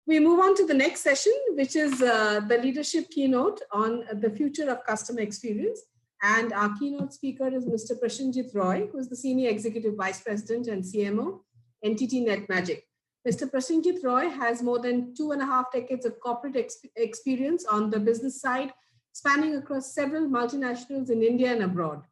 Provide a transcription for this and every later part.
We move on to the next session, which is the leadership keynote on the future of customer experience. And our keynote speaker is Mr. Prasenjit Roy, who is the Senior Executive Vice President and CMO, entity Netmagic. Mr. Prasenjit Roy has more than 2.5 decades of corporate experience on the business side, spanning across several multinationals in India and abroad.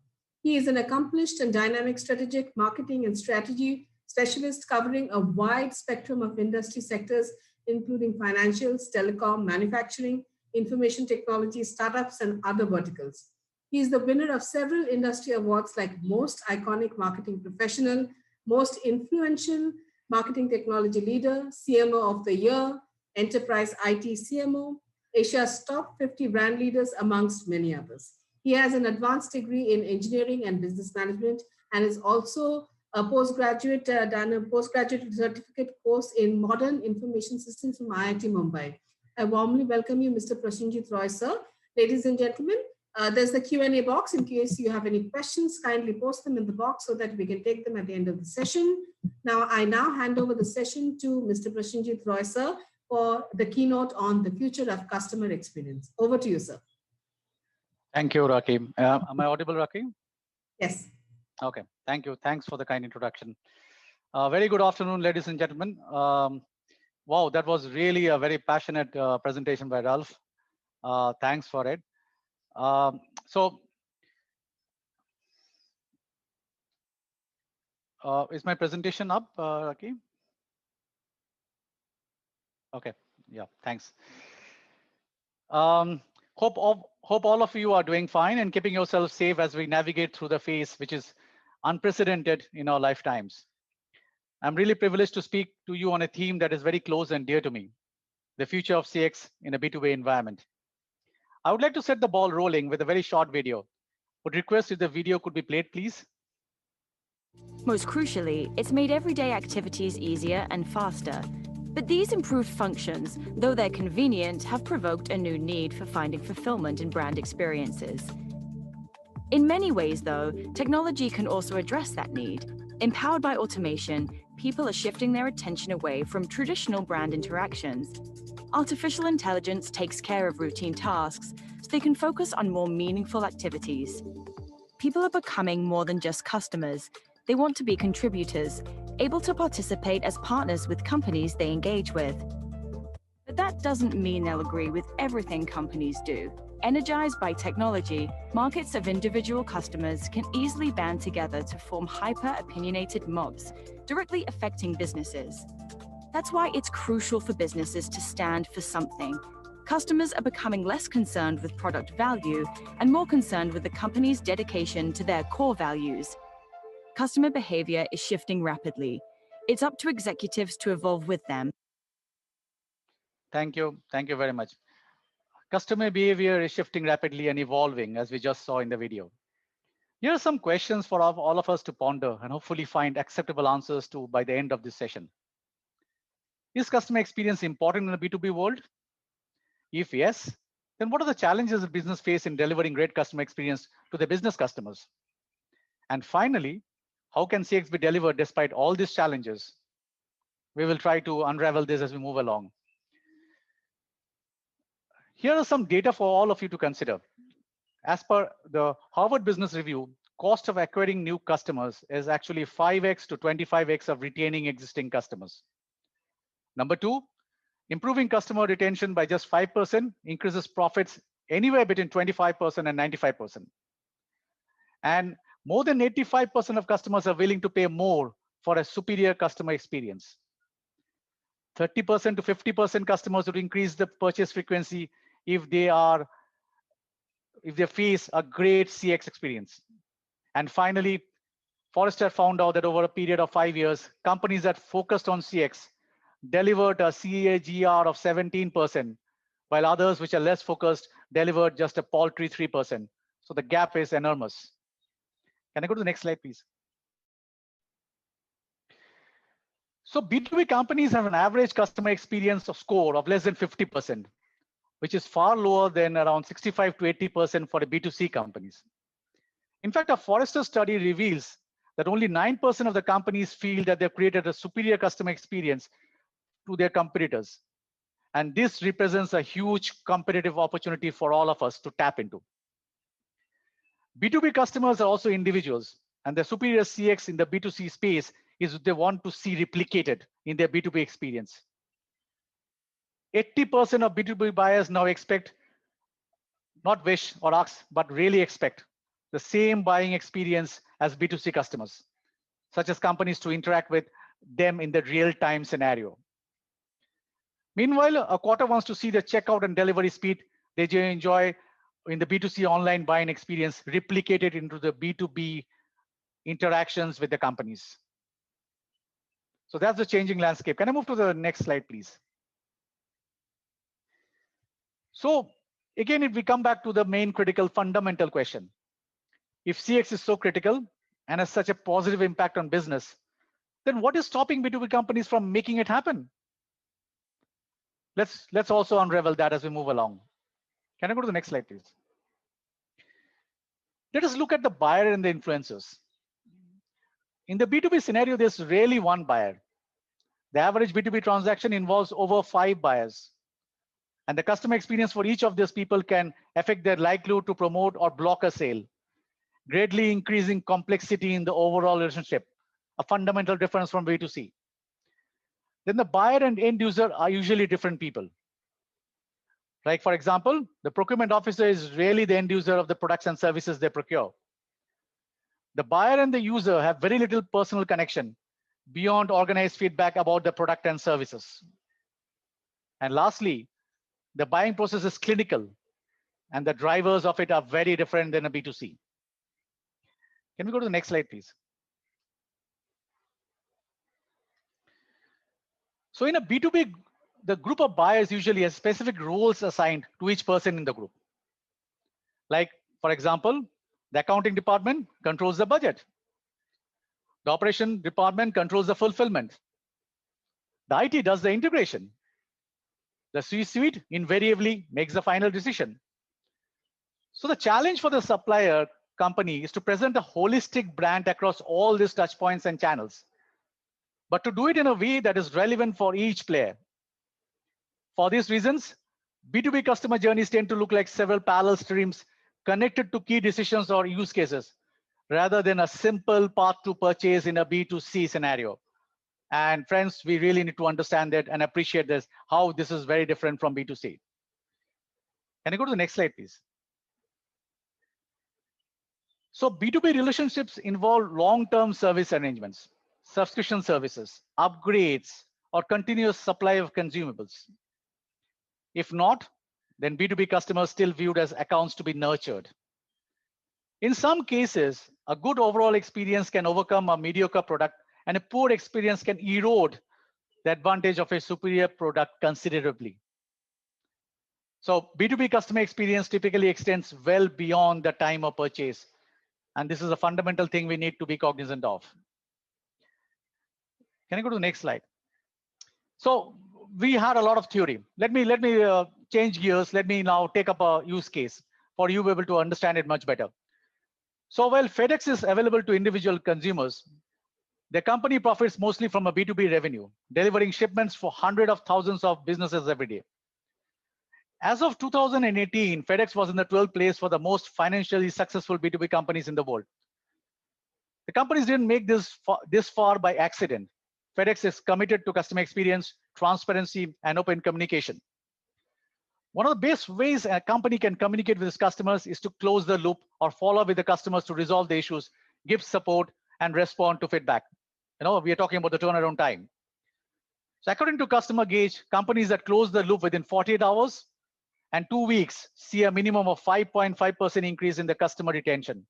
He is an accomplished and dynamic strategic marketing and strategy specialist covering a wide spectrum of industry sectors, including financials, telecom, manufacturing, information technology, startups, and other verticals. He is the winner of several industry awards like Most Iconic Marketing Professional, Most Influential Marketing Technology Leader, CMO of the Year, Enterprise IT CMO, Asia's Top 50 Brand Leaders, amongst many others. He has an advanced degree in engineering and business management and is also a postgraduate, done a postgraduate certificate course in modern information systems from IIT Mumbai. I warmly welcome you, Mr. Prasenjit Roy, sir. Ladies and gentlemen, there's the Q&A box. In case you have any questions, kindly post them in the box so that we can take them at the end of the session. I now hand over the session to Mr. Prasenjit Roy, sir, for the keynote on the future of customer experience. Over to you, sir. Thank you, Rakim. Am I audible, Rakim? Yes. Okay, thank you. Thanks for the kind introduction. Very good afternoon, ladies and gentlemen. Wow, that was really a very passionate presentation by Ralph. Thanks for it. Is my presentation up, Rakim? Okay, yeah, thanks. Hope all of you are doing fine and keeping yourselves safe as we navigate through the phase which is unprecedented in our lifetimes. I'm really privileged to speak to you on a theme that is very close and dear to me, the future of CX in a B2B environment. I would like to set the ball rolling with a very short video. Would request if the video could be played, please. Most crucially, it's made everyday activities easier and faster. But these improved functions, though they're convenient, have provoked a new need for finding fulfillment in brand experiences. In many ways, though, technology can also address that need. Empowered by automation, people are shifting their attention away from traditional brand interactions. Artificial intelligence takes care of routine tasks so they can focus on more meaningful activities. People are becoming more than just customers. They want to be contributors, able to participate as partners with companies they engage with. But that doesn't mean they'll agree with everything companies do. Energized by technology, markets of individual customers can easily band together to form hyper-opinionated mobs, directly affecting businesses. That's why it's crucial for businesses to stand for something. Customers are becoming less concerned with product value and more concerned with the company's dedication to their core values. Customer behavior is shifting rapidly. It's up to executives to evolve with them. Thank you. Thank you very much. Customer behavior is shifting rapidly and evolving, as we just saw in the video. Here are some questions for all of us to ponder and hopefully find acceptable answers to by the end of this session. Is customer experience important in a B2B world? If yes, then what are the challenges the business face in delivering great customer experience to the business customers? And finally, how can CX be delivered despite all these challenges? We will try to unravel this as we move along. Here are some data for all of you to consider. As per the Harvard Business Review, cost of acquiring new customers is actually 5x to 25x of retaining existing customers. Number two, improving customer retention by just 5% increases profits anywhere between 25% and 95%. And more than 85% of customers are willing to pay more for a superior customer experience. 30% to 50% customers would increase the purchase frequency if they face a great CX experience. And finally, Forrester found out that over a period of 5 years, companies that focused on CX delivered a CAGR of 17%, while others which are less focused delivered just a paltry 3%. So the gap is enormous. Can I go to the next slide, please? So B2B companies have an average customer experience score of less than 50%, which is far lower than around 65 to 80% for the B2C companies. In fact, a Forrester study reveals that only 9% of the companies feel that they've created a superior customer experience to their competitors. And this represents a huge competitive opportunity for all of us to tap into. B2B customers are also individuals, and the superior CX in the B2C space is they want to see replicated in their B2B experience. 80% of B2B buyers now expect, not wish or ask, but really expect the same buying experience as B2C customers, such as companies to interact with them in the real-time scenario. Meanwhile, a quarter wants to see the checkout and delivery speed they enjoy in the B2C online buying experience replicated into the B2B interactions with the companies. So that's the changing landscape. Can I move to the next slide, please? So again, if we come back to the main critical fundamental question, if CX is so critical and has such a positive impact on business, then what is stopping B2B companies from making it happen? Let's also unravel that as we move along. Can I go to the next slide, please? Let us look at the buyer and the influencers. In the B2B scenario, there's rarely one buyer. The average B2B transaction involves over 5 buyers. And the customer experience for each of these people can affect their likelihood to promote or block a sale, greatly increasing complexity in the overall relationship, a fundamental difference from B2C. Then the buyer and end user are usually different people. Like, for example, the procurement officer is really the end user of the products and services they procure. The buyer and the user have very little personal connection beyond organized feedback about the product and services. And lastly, the buying process is clinical, and the drivers of it are very different than a B2C. Can we go to the next slide, please? So in a B2B, the group of buyers usually has specific roles assigned to each person in the group. Like, for example, the accounting department controls the budget. The operation department controls the fulfillment. The IT does the integration. The C-suite invariably makes the final decision. So the challenge for the supplier company is to present a holistic brand across all these touch points and channels, but to do it in a way that is relevant for each player. For these reasons, B2B customer journeys tend to look like several parallel streams connected to key decisions or use cases, rather than a simple path to purchase in a B2C scenario. And friends, we really need to understand that and appreciate this, how this is very different from B2C. Can you go to the next slide, please? So B2B relationships involve long-term service arrangements, subscription services, upgrades, or continuous supply of consumables. If not, then B2B customers still viewed as accounts to be nurtured. In some cases, a good overall experience can overcome a mediocre product, and a poor experience can erode the advantage of a superior product considerably. So B2B customer experience typically extends well beyond the time of purchase. And this is a fundamental thing we need to be cognizant of. Can I go to the next slide? So we had a lot of theory. Let me change gears. Let me now take up a use case for you to be able to understand it much better. So while FedEx is available to individual consumers, the company profits mostly from a B2B revenue, delivering shipments for hundreds of thousands of businesses every day. As of 2018, FedEx was in the 12th place for the most financially successful B2B companies in the world. The companies didn't make this far by accident. FedEx is committed to customer experience, transparency, and open communication. One of the best ways a company can communicate with its customers is to close the loop or follow up with the customers to resolve the issues, give support, and respond to feedback. We are talking about the turnaround time. So according to Customer Gauge, companies that close the loop within 48 hours and 2 weeks see a minimum of 5.5% increase in the customer retention.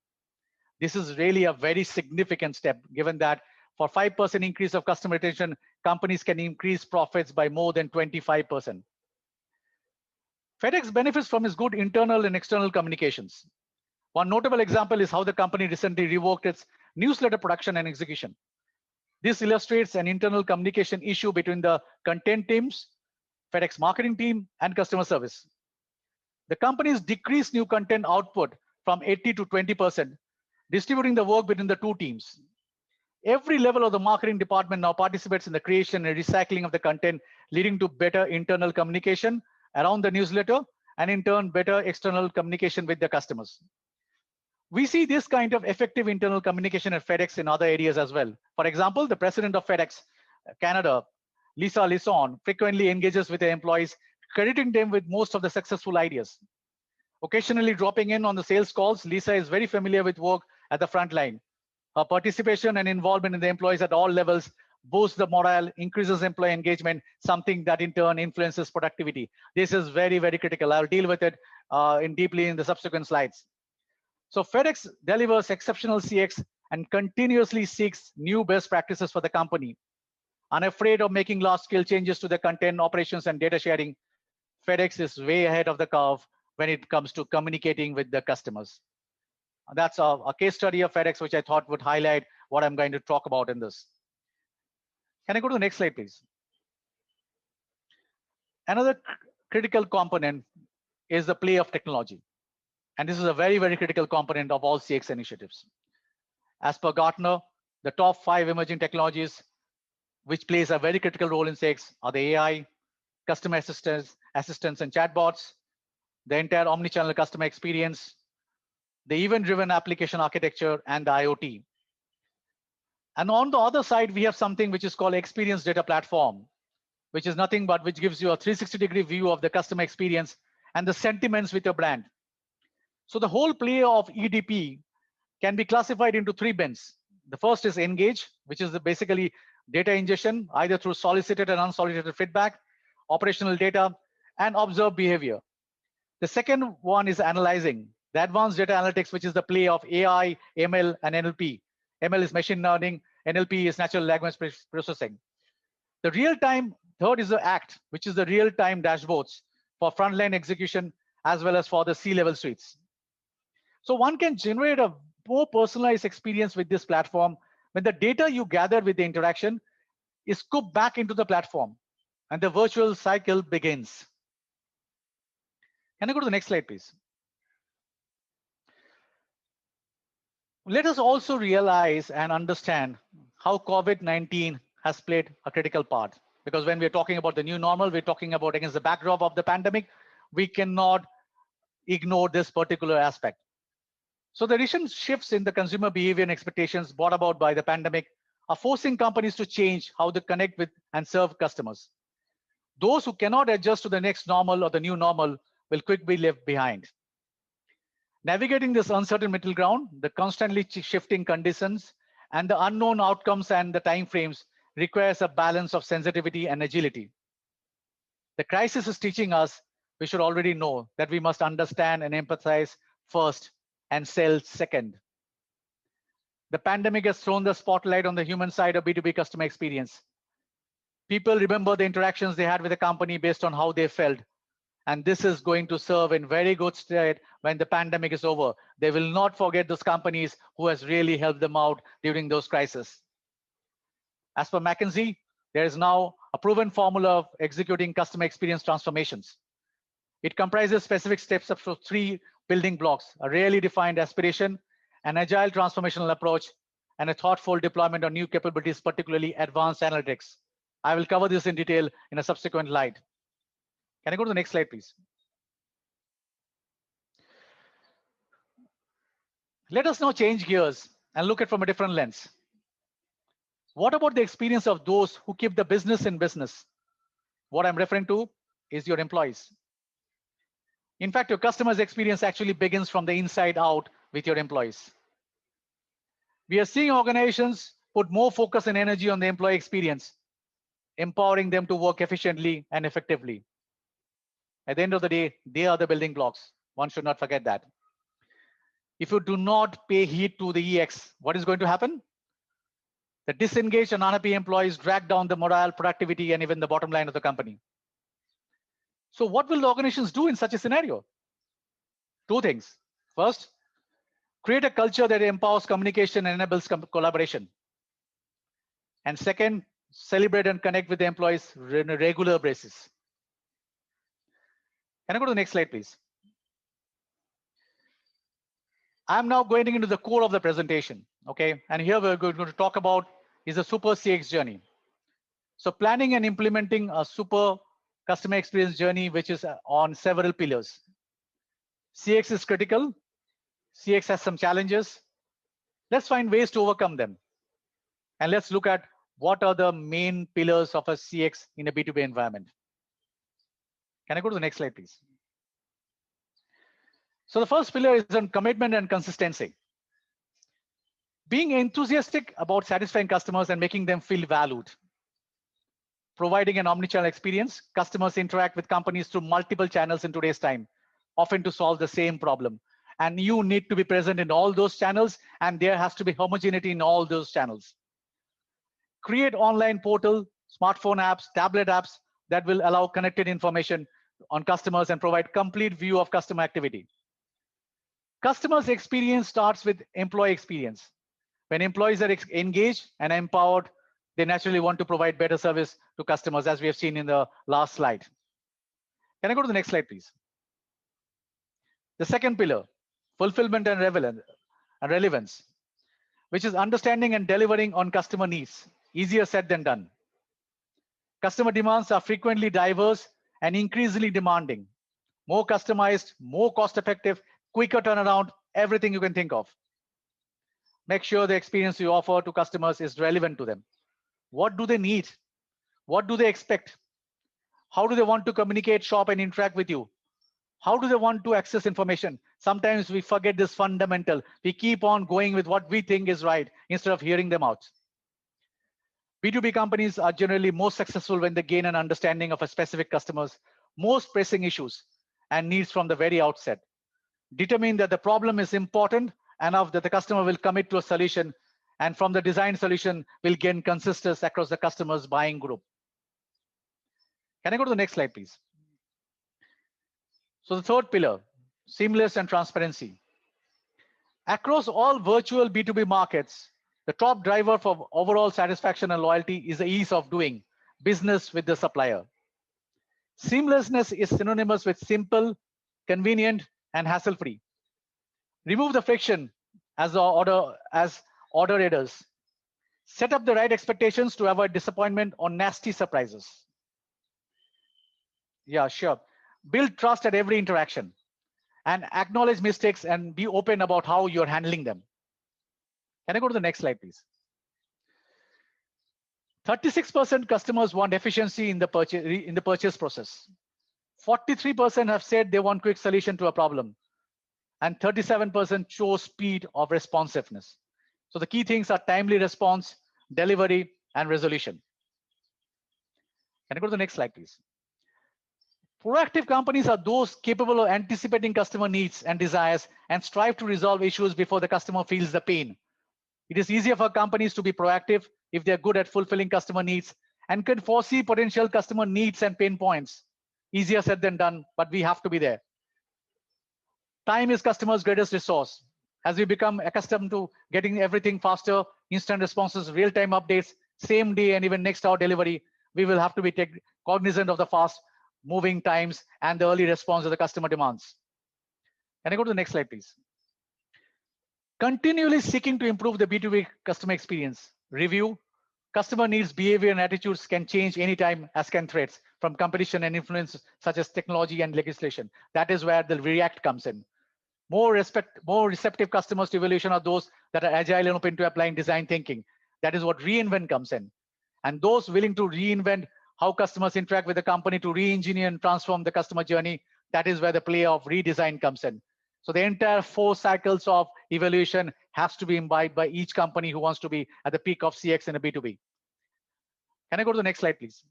This is really a very significant step, given that for 5% increase of customer retention, companies can increase profits by more than 25%. FedEx benefits from its good internal and external communications. One notable example is how the company recently reworked its newsletter production and execution. This illustrates an internal communication issue between the content teams, FedEx marketing team, and customer service. The company's decreased new content output from 80 to 20%, distributing the work between the two teams. Every level of the marketing department now participates in the creation and recycling of the content, leading to better internal communication around the newsletter, and in turn, better external communication with the customers. We see this kind of effective internal communication at FedEx in other areas as well. For example, the president of FedEx Canada, Lisa Lisson, frequently engages with their employees, crediting them with most of the successful ideas. Occasionally dropping in on the sales calls, Lisa is very familiar with work at the front line. Her participation and involvement in the employees at all levels boosts the morale, increases employee engagement, something that in turn influences productivity. This is very, very critical. I'll deal with it deeply in the subsequent slides. So FedEx delivers exceptional CX and continuously seeks new best practices for the company. Unafraid of making large-scale changes to the content, operations, and data sharing, FedEx is way ahead of the curve when it comes to communicating with the customers. That's a case study of FedEx, which I thought would highlight what I'm going to talk about in this. Can I go to the next slide, please? Another critical component is the play of technology. And this is a very, very critical component of all CX initiatives. As per Gartner, the top 5 emerging technologies which plays a very critical role in CX are the AI, customer assistants and chatbots, the entire omnichannel customer experience, the event-driven application architecture, and the IoT. And on the other side, we have something which is called Experience Data Platform, which is nothing but which gives you a 360-degree view of the customer experience and the sentiments with your brand. So the whole play of EDP can be classified into 3 bins. The first is engage, which is basically data ingestion, either through solicited and unsolicited feedback, operational data, and observed behavior. The second one is analyzing, the advanced data analytics, which is the play of AI, ML, and NLP. ML is machine learning, NLP is natural language processing. The real-time third is the ACT, which is the real-time dashboards for frontline execution as well as for the C-level suites. So one can generate a more personalized experience with this platform when the data you gather with the interaction is scooped back into the platform and the virtual cycle begins. Can I go to the next slide, please? Let us also realize and understand how COVID-19 has played a critical part. Because when we're talking about the new normal, we're talking about against the backdrop of the pandemic, we cannot ignore this particular aspect. So the recent shifts in the consumer behavior and expectations brought about by the pandemic are forcing companies to change how they connect with and serve customers. Those who cannot adjust to the next normal or the new normal will quickly be left behind. Navigating this uncertain middle ground, the constantly shifting conditions, and the unknown outcomes and the timeframes requires a balance of sensitivity and agility. The crisis is teaching us we should already know that we must understand and empathize first and sell second. The pandemic has thrown the spotlight on the human side of B2B customer experience. People remember the interactions they had with the company based on how they felt. And this is going to serve in very good stead when the pandemic is over. They will not forget those companies who has really helped them out during those crises. As per McKinsey, there is now a proven formula of executing customer experience transformations. It comprises specific steps up to 3 building blocks: a really defined aspiration, an agile transformational approach, and a thoughtful deployment of new capabilities, particularly advanced analytics. I will cover this in detail in a subsequent slide. Can I go to the next slide, please? Let us now change gears and look at it from a different lens. What about the experience of those who keep the business in business? What I'm referring to is your employees. In fact, your customer's experience actually begins from the inside out with your employees. We are seeing organizations put more focus and energy on the employee experience, empowering them to work efficiently and effectively. At the end of the day, they are the building blocks. One should not forget that. If you do not pay heed to the EX, what is going to happen? The disengaged and unhappy employees drag down the morale, productivity, and even the bottom line of the company. So what will the organizations do in such a scenario? 2 things. First, create a culture that empowers communication and enables collaboration. And second, celebrate and connect with the employees on a regular basis. Can I go to the next slide, please? I'm now going into the core of the presentation, okay? And here we're going to talk about is a super CX journey. So planning and implementing a super customer experience journey, which is on several pillars. CX is critical. CX has some challenges. Let's find ways to overcome them. And let's look at what are the main pillars of a CX in a B2B environment. Can I go to the next slide, please? So the first pillar is on commitment and consistency. Being enthusiastic about satisfying customers and making them feel valued. Providing an omnichannel experience, customers interact with companies through multiple channels in today's time, often to solve the same problem. And you need to be present in all those channels, and there has to be homogeneity in all those channels. Create online portal, smartphone apps, tablet apps that will allow connected information on customers and provide complete view of customer activity. Customers' experience starts with employee experience. When employees are engaged and empowered, they naturally want to provide better service to customers, as we have seen in the last slide. Can I go to the next slide, please? The second pillar, fulfillment and relevance, which is understanding and delivering on customer needs. Easier said than done. Customer demands are frequently diverse and increasingly demanding. More customized, more cost-effective, quicker turnaround, everything you can think of. Make sure the experience you offer to customers is relevant to them. What do they need? What do they expect? How do they want to communicate, shop, and interact with you? How do they want to access information? Sometimes we forget this fundamental. We keep on going with what we think is right instead of hearing them out. B2B companies are generally most successful when they gain an understanding of a specific customer's most pressing issues and needs from the very outset. Determine that the problem is important enough that the customer will commit to a solution, and from the design solution will gain consistency across the customer's buying group. Can I go to the next slide, please? So the third pillar, seamless and transparency. Across all virtual B2B markets, the top driver for overall satisfaction and loyalty is the ease of doing business with the supplier. Seamlessness is synonymous with simple, convenient, and hassle-free. Remove the friction as order readers. Set up the right expectations to avoid disappointment or nasty surprises. Yeah, sure. Build trust at every interaction and acknowledge mistakes and be open about how you're handling them. Can I go to the next slide, please? 36% customers want efficiency in the purchase process. 43% have said they want quick solution to a problem, and 37% chose speed of responsiveness. So the key things are timely response, delivery, and resolution. Can I go to the next slide, please? Proactive companies are those capable of anticipating customer needs and desires and strive to resolve issues before the customer feels the pain. It is easier for companies to be proactive if they're good at fulfilling customer needs and can foresee potential customer needs and pain points. Easier said than done, but we have to be there. Time is customers' greatest resource. As we become accustomed to getting everything faster, instant responses, real-time updates, same day and even next hour delivery, we will have to be cognizant of the fast-moving times and the early response of the customer demands. Can I go to the next slide, please? Continually seeking to improve the B2B customer experience. Review. Customer needs, behavior, and attitudes can change anytime, as can threats from competition and influence such as technology and legislation. That is where the react comes in. More receptive customers to evolution are those that are agile and open to applying design thinking. That is what reinvent comes in. And those willing to reinvent how customers interact with the company to re-engineer and transform the customer journey, that is where the play of redesign comes in. So the entire 4 cycles of evolution has to be imbibed by each company who wants to be at the peak of CX in a B2B. Can I go to the next slide, please?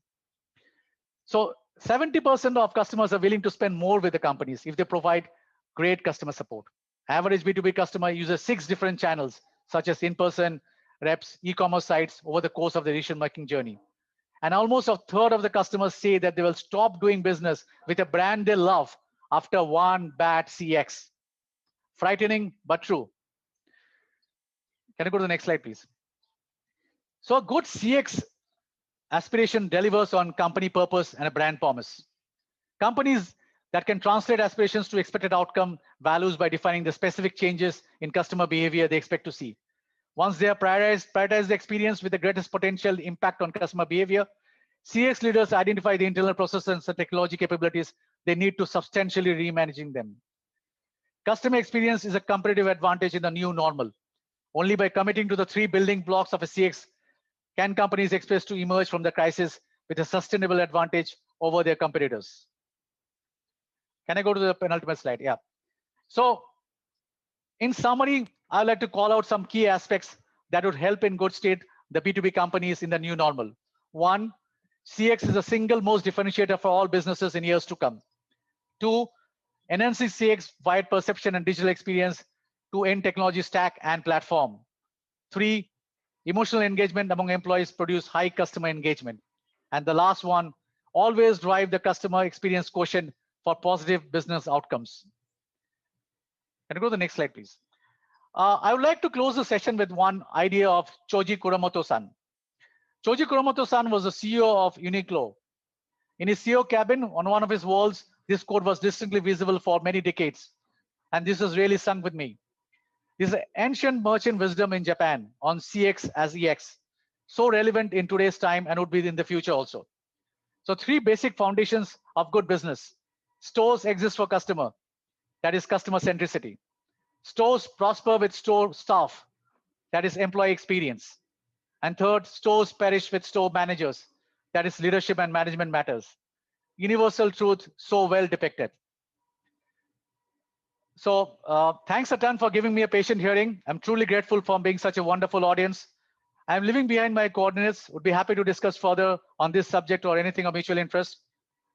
So 70% of customers are willing to spend more with the companies if they provide great customer support. Average B2B customer uses 6 different channels, such as in-person, reps, e-commerce sites over the course of the decision-making journey. And almost a third of the customers say that they will stop doing business with a brand they love after one bad CX. Frightening, but true. Can I go to the next slide, please? So a good CX aspiration delivers on company purpose and a brand promise. Companies that can translate aspirations to expected outcome values by defining the specific changes in customer behavior they expect to see. Once they have prioritized the experience with the greatest potential impact on customer behavior, CX leaders identify the internal processes and technology capabilities they need to substantially remanaging them. Customer experience is a competitive advantage in the new normal. Only by committing to the 3 building blocks of a CX can companies expect to emerge from the crisis with a sustainable advantage over their competitors. Can I go to the penultimate slide? Yeah. So in summary, I'd like to call out some key aspects that would help in good state the B2B companies in the new normal. 1, CX is the single most differentiator for all businesses in years to come. 2, enhancing CX wide perception and digital experience to end technology stack and platform. 3, emotional engagement among employees produce high customer engagement. And the last one, always drive the customer experience quotient for positive business outcomes. Can you go to the next slide, please? I would like to close the session with one idea of Choji Kuramoto-san. Choji Kuramoto-san was the CEO of Uniqlo. In his CEO cabin on one of his walls, this quote was distinctly visible for many decades. And this has really sunk with me. This is ancient merchant wisdom in Japan on CX as EX, so relevant in today's time and would be in the future also. So 3 basic foundations of good business. Stores exist for customer, that is customer centricity. Stores prosper with store staff, that is employee experience. And third, stores perish with store managers, that is leadership and management matters. Universal truth so well depicted. So thanks a ton for giving me a patient hearing. I'm truly grateful for being such a wonderful audience. I'm leaving behind my coordinates. Would be happy to discuss further on this subject or anything of mutual interest.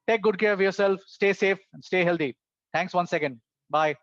Take good care of yourself, stay safe and stay healthy. Thanks once again. Bye.